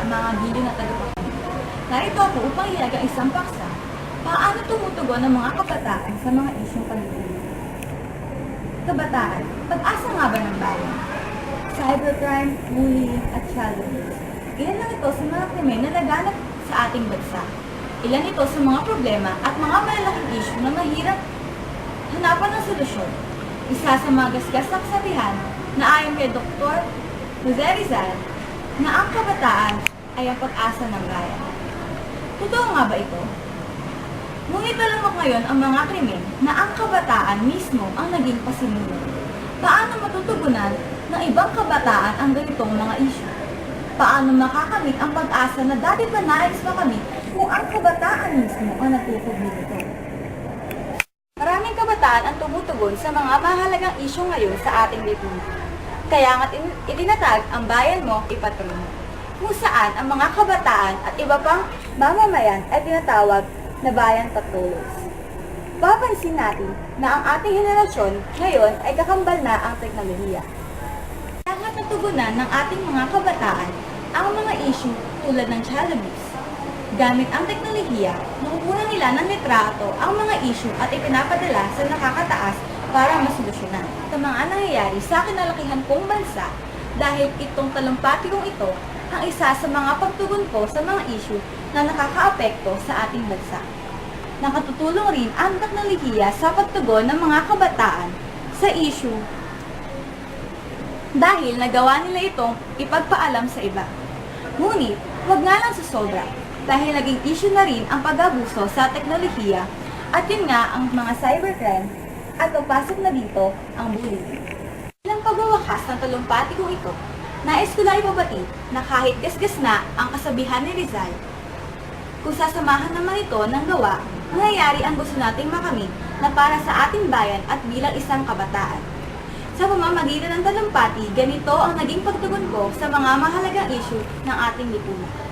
ang mga giliw na tagapakinig. Narito ako upang ihayag ang isang paksa. Paano tumutugon ang mga kabataan sa mga isyong pag-ibig? Kabataan, pag-asa nga ba ng bayan? Cybercrime, bullying, at child abuse. Ilan lang ito sa mga krimen na laganap sa ating bansa. Ilan ito sa mga problema at mga malalaking issue na mahirap hanapan ng solusyon. Isa sa mga gasgas na kasabihan na ayon kay Dr. Jose Rizal na ang kabataan ay ang pag-asa ng bayan. Totoo nga ba ito? Ngunit alam ngayon ang mga krimen na ang kabataan mismo ang naging pasimuno. Paano matutugunan ng ibang kabataan ang ganitong mga issue? Paano makakamit ang pag-asa na dati pa nais makamit kung ang kabataan mismo ang natutugin nito? Maraming kabataan ang tumutugon sa mga mahalagang issue ngayon sa ating lipunan. Kaya nga't itinatag ang bayan mo ipatrono, kung saan ang mga kabataan at iba pang mamamayan ay tinatawag na bayan patulos. Papansin natin na ang ating henerasyon ngayon ay kakambal na ang teknolohiya. Kaya natugunan ng ating mga kabataan ang mga issue tulad ng child abuse. Gamit ang teknolohiya, nakukunan nila ng litrato ang mga issue at ipinapadala sa nakakataas para masolusyonan. Sa mga nangyayari sa kinalakihan kong bansa dahil itong talumpatikong ito ang isa sa mga pagtugon ko sa mga issue na nakakaapekto sa ating bansa. Nakatutulong rin ang teknolohiya sa pagtugon ng mga kabataan sa issue dahil nagawa nila itong ipagpaalam sa iba. Ngunit, huwag nga lang sa sobra dahil naging issue na rin ang pag-abuso sa teknolohiya at yun nga ang mga cybercrime at pagpasok na dito ang bullying. Bilang pagwawakas ng talumpatikong ito, nais ko lang ipabati na kahit gasgas na ang kasabihan ni Rizal, kung sasamahan naman ito ng gawa, mangyayari ang gusto nating makamit na para sa ating bayan at bilang isang kabataan. Sa pamamagitan ng talumpati, ganito ang naging pagtugon ko sa mga mahalagang issue ng ating lipunan.